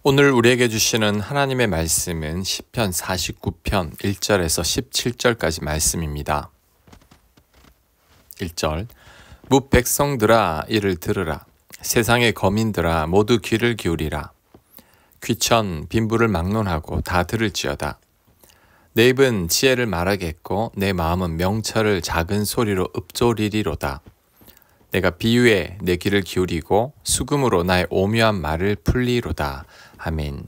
오늘 우리에게 주시는 하나님의 말씀은 시편 49편 1절에서 17절까지 말씀입니다. 1절 뭇 백성들아 이를 들으라. 세상의 거민들아 모두 귀를 기울이라. 귀천 빈부를 막론하고 다 들을지어다. 내 입은 지혜를 말하겠고 내 마음은 명철을 작은 소리로 읊조리리로다. 내가 비유에 내 귀를 기울이고 수금으로 나의 오묘한 말을 풀리로다. 아멘.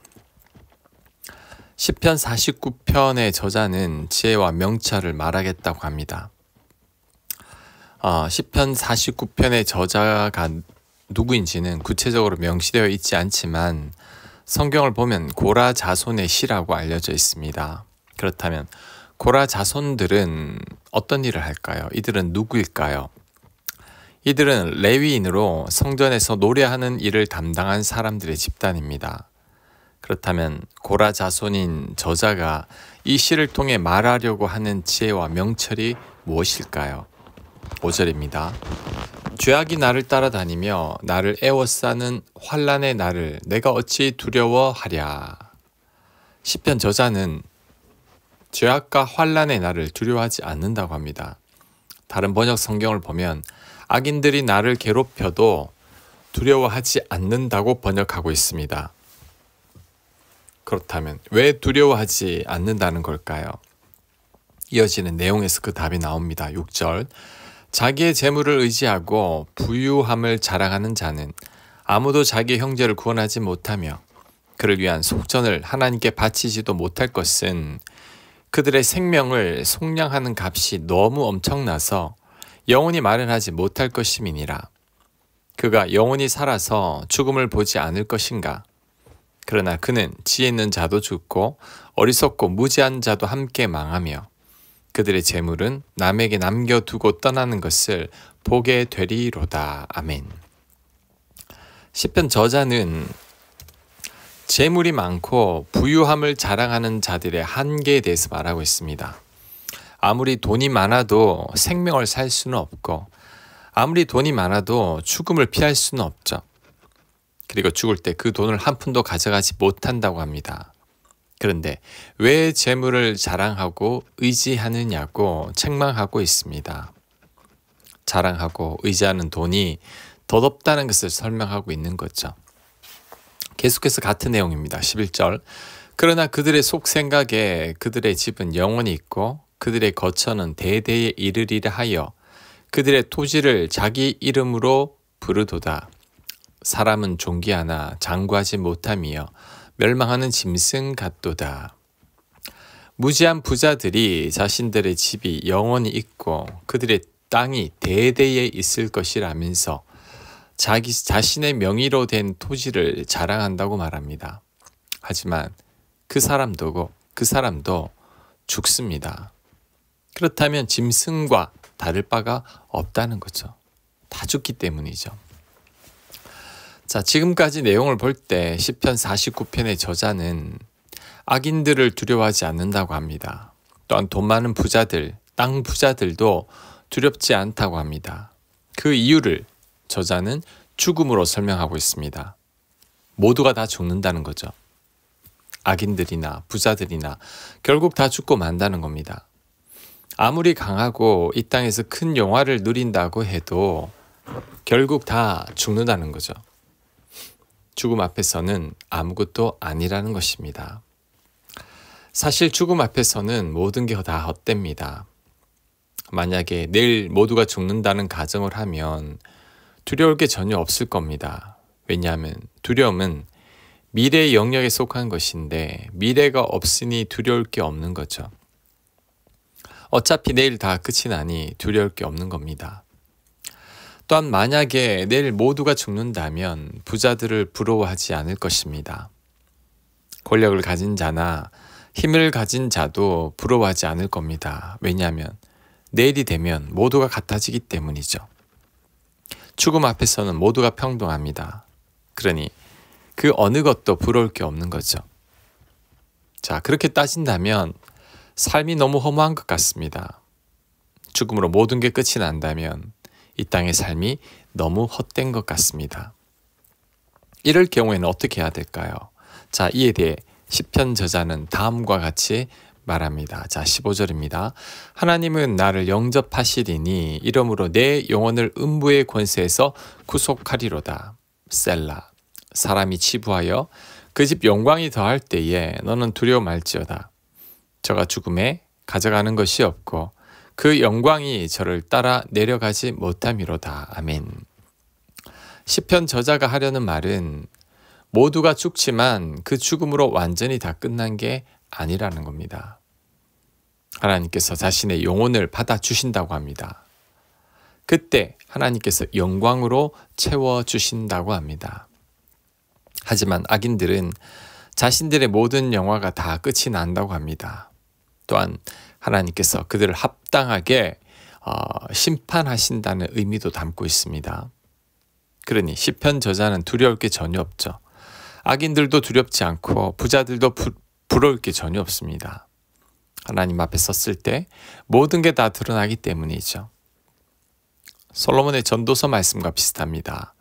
시편 49편의 저자는 지혜와 명철을 말하겠다고 합니다. 시편 49편의 저자가 누구인지는 구체적으로 명시되어 있지 않지만 성경을 보면 고라 자손의 시라고 알려져 있습니다. 그렇다면 고라 자손들은 어떤 일을 할까요? 이들은 누구일까요? 이들은 레위인으로 성전에서 노래하는 일을 담당한 사람들의 집단입니다. 그렇다면 고라 자손인 저자가 이 시를 통해 말하려고 하는 지혜와 명철이 무엇일까요? 5절입니다. 죄악이 나를 따라다니며 나를 애워싸는 환난의 날을 내가 어찌 두려워하랴. 시편 저자는 죄악과 환난의 날을 두려워하지 않는다고 합니다. 다른 번역 성경을 보면 악인들이 나를 괴롭혀도 두려워하지 않는다고 번역하고 있습니다. 그렇다면 왜 두려워하지 않는다는 걸까요? 이어지는 내용에서 그 답이 나옵니다. 6절 자기의 재물을 의지하고 부유함을 자랑하는 자는 아무도 자기 형제를 구원하지 못하며 그를 위한 속전을 하나님께 바치지도 못할 것은 그들의 생명을 속량하는 값이 너무 엄청나서 영원히 마련하지 못할 것임이니라. 그가 영원히 살아서 죽음을 보지 않을 것인가? 그러나 그는 지혜 있는 자도 죽고 어리석고 무지한 자도 함께 망하며 그들의 재물은 남에게 남겨두고 떠나는 것을 보게 되리로다. 아멘. 시편 저자는 재물이 많고 부유함을 자랑하는 자들의 한계에 대해서 말하고 있습니다. 아무리 돈이 많아도 생명을 살 수는 없고 아무리 돈이 많아도 죽음을 피할 수는 없죠. 그리고 죽을 때 그 돈을 한 푼도 가져가지 못한다고 합니다. 그런데 왜 재물을 자랑하고 의지하느냐고 책망하고 있습니다. 자랑하고 의지하는 돈이 덧없다는 것을 설명하고 있는 거죠. 계속해서 같은 내용입니다. 11절 그러나 그들의 속생각에 그들의 집은 영원히 있고 그들의 거처는 대대에 이르리라 하여 그들의 토지를 자기 이름으로 부르도다. 사람은 존귀하나 장구하지 못하며 멸망하는 짐승 같도다. 무지한 부자들이 자신들의 집이 영원히 있고 그들의 땅이 대대에 있을 것이라면서 자기 자신의 명의로 된 토지를 자랑한다고 말합니다. 하지만 그 사람도 죽습니다. 그렇다면 짐승과 다를 바가 없다는 거죠. 다 죽기 때문이죠. 자, 지금까지 내용을 볼 때 시편 49편의 저자는 악인들을 두려워하지 않는다고 합니다. 또한 돈 많은 부자들, 땅 부자들도 두렵지 않다고 합니다. 그 이유를 저자는 죽음으로 설명하고 있습니다. 모두가 다 죽는다는 거죠. 악인들이나 부자들이나 결국 다 죽고 만다는 겁니다. 아무리 강하고 이 땅에서 큰 영화를 누린다고 해도 결국 다 죽는다는 거죠. 죽음 앞에서는 아무것도 아니라는 것입니다. 사실 죽음 앞에서는 모든 게 다 헛됩니다. 만약에 내일 모두가 죽는다는 가정을 하면 두려울 게 전혀 없을 겁니다. 왜냐하면 두려움은 미래의 영역에 속한 것인데 미래가 없으니 두려울 게 없는 거죠. 어차피 내일 다 끝이 나니 두려울 게 없는 겁니다. 또한 만약에 내일 모두가 죽는다면 부자들을 부러워하지 않을 것입니다. 권력을 가진 자나 힘을 가진 자도 부러워하지 않을 겁니다. 왜냐하면 내일이 되면 모두가 같아지기 때문이죠. 죽음 앞에서는 모두가 평등합니다. 그러니 그 어느 것도 부러울 게 없는 거죠. 자, 그렇게 따진다면 삶이 너무 허무한 것 같습니다. 죽음으로 모든 게 끝이 난다면 이 땅의 삶이 너무 헛된 것 같습니다. 이럴 경우에는 어떻게 해야 될까요? 자, 이에 대해 시편 저자는 다음과 같이 말합니다. 자, 15절입니다. 하나님은 나를 영접하시리니 이러므로 내 영혼을 음부의 권세에서 구속하리로다. 셀라. 사람이 치부하여 그 집 영광이 더할 때에 너는 두려워 말지어다. 저가 죽음에 가져가는 것이 없고 그 영광이 저를 따라 내려가지 못함이로다. 아멘. 시편 저자가 하려는 말은 모두가 죽지만 그 죽음으로 완전히 다 끝난 게 아니라는 겁니다. 하나님께서 자신의 영혼을 받아주신다고 합니다. 그때 하나님께서 영광으로 채워주신다고 합니다. 하지만 악인들은 자신들의 모든 영화가 다 끝이 난다고 합니다. 또한 하나님께서 그들을 합당하게 심판하신다는 의미도 담고 있습니다. 그러니 시편 저자는 두려울 게 전혀 없죠. 악인들도 두렵지 않고 부자들도 부러울 게 전혀 없습니다. 하나님 앞에 섰을 때 모든 게 다 드러나기 때문이죠. 솔로몬의 전도서 말씀과 비슷합니다.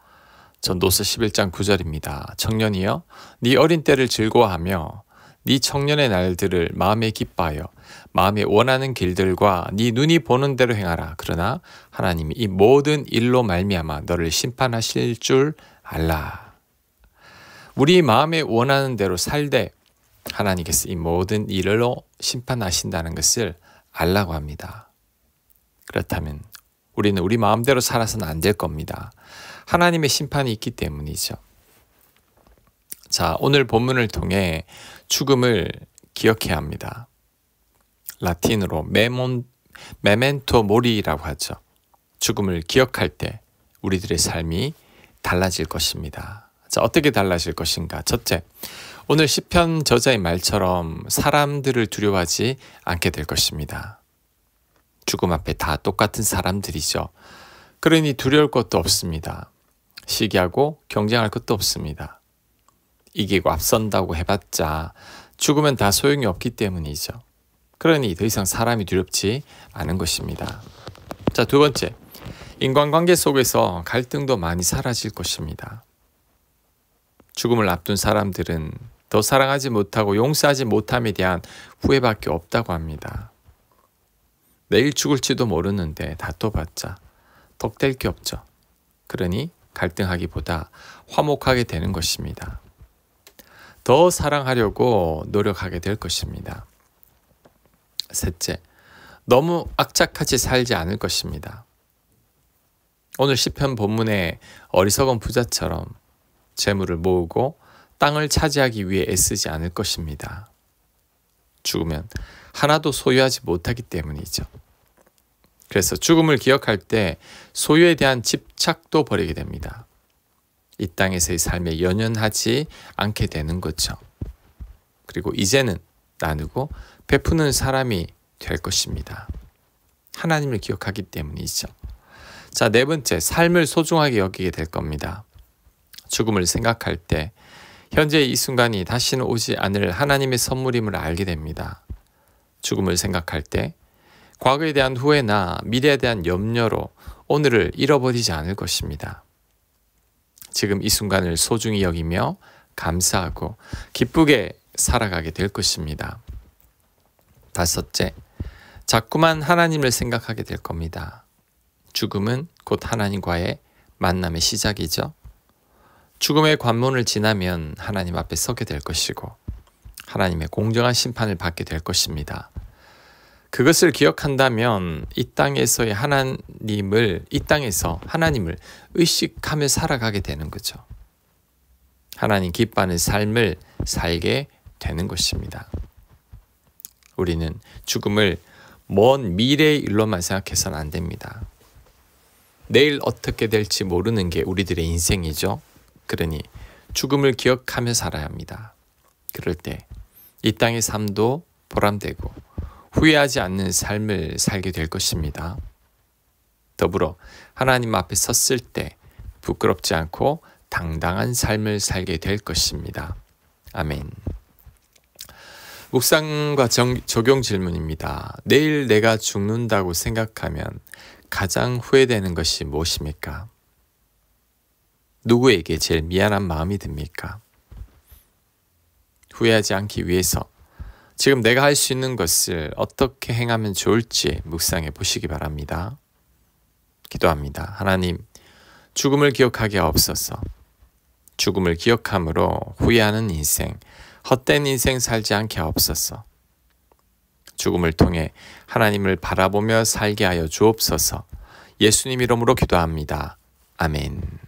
전도서 11장 9절입니다. 청년이여 네 어린 때를 즐거워하며 네 청년의 날들을 마음에 기뻐하여 마음에 원하는 길들과 네 눈이 보는 대로 행하라. 그러나 하나님이 이 모든 일로 말미암아 너를 심판하실 줄 알라. 우리 마음에 원하는 대로 살되 하나님께서 이 모든 일로 심판하신다는 것을 알라고 합니다. 그렇다면 우리는 우리 마음대로 살아서는 안 될 겁니다. 하나님의 심판이 있기 때문이죠. 자, 오늘 본문을 통해 죽음을 기억해야 합니다. 라틴어로 메멘토 모리라고 하죠. 죽음을 기억할 때 우리들의 삶이 달라질 것입니다. 자, 어떻게 달라질 것인가? 첫째, 오늘 시편 저자의 말처럼 사람들을 두려워하지 않게 될 것입니다. 죽음 앞에 다 똑같은 사람들이죠. 그러니 두려울 것도 없습니다. 시기하고 경쟁할 것도 없습니다. 이기고 앞선다고 해봤자 죽으면 다 소용이 없기 때문이죠. 그러니 더 이상 사람이 두렵지 않은 것입니다. 자, 두 번째, 인간관계 속에서 갈등도 많이 사라질 것입니다. 죽음을 앞둔 사람들은 더 사랑하지 못하고 용서하지 못함에 대한 후회밖에 없다고 합니다. 내일 죽을지도 모르는데 다퉈봤자 덕될 게 없죠. 그러니 갈등하기보다 화목하게 되는 것입니다. 더 사랑하려고 노력하게 될 것입니다. 셋째, 너무 악착같이 살지 않을 것입니다. 오늘 시편 본문의 어리석은 부자처럼 재물을 모으고 땅을 차지하기 위해 애쓰지 않을 것입니다. 죽으면 하나도 소유하지 못하기 때문이죠. 그래서 죽음을 기억할 때 소유에 대한 집착도 버리게 됩니다. 이 땅에서의 삶에 연연하지 않게 되는 거죠. 그리고 이제는 나누고 베푸는 사람이 될 것입니다. 하나님을 기억하기 때문이죠. 자, 네 번째, 삶을 소중하게 여기게 될 겁니다. 죽음을 생각할 때 현재 이 순간이 다시는 오지 않을 하나님의 선물임을 알게 됩니다. 죽음을 생각할 때 과거에 대한 후회나 미래에 대한 염려로 오늘을 잃어버리지 않을 것입니다. 지금 이 순간을 소중히 여기며 감사하고 기쁘게 살아가게 될 것입니다. 다섯째, 자꾸만 하나님을 생각하게 될 겁니다. 죽음은 곧 하나님과의 만남의 시작이죠. 죽음의 관문을 지나면 하나님 앞에 서게 될 것이고 하나님의 공정한 심판을 받게 될 것입니다. 그것을 기억한다면 이 땅에서 하나님을 의식하며 살아가게 되는 거죠. 하나님 기뻐하는 삶을 살게 되는 것입니다. 우리는 죽음을 먼 미래의 일로만 생각해서는 안 됩니다. 내일 어떻게 될지 모르는 게 우리들의 인생이죠. 그러니 죽음을 기억하며 살아야 합니다. 그럴 때 이 땅의 삶도 보람되고 후회하지 않는 삶을 살게 될 것입니다. 더불어 하나님 앞에 섰을 때 부끄럽지 않고 당당한 삶을 살게 될 것입니다. 아멘. 묵상과 적용 질문입니다. 내일 내가 죽는다고 생각하면 가장 후회되는 것이 무엇입니까? 누구에게 제일 미안한 마음이 듭니까? 후회하지 않기 위해서 지금 내가 할 수 있는 것을 어떻게 행하면 좋을지 묵상해 보시기 바랍니다. 기도합니다. 하나님, 죽음을 기억하게 하옵소서. 죽음을 기억함으로 후회하는 인생, 헛된 인생 살지 않게 하옵소서. 죽음을 통해 하나님을 바라보며 살게 하여 주옵소서. 예수님 이름으로 기도합니다. 아멘.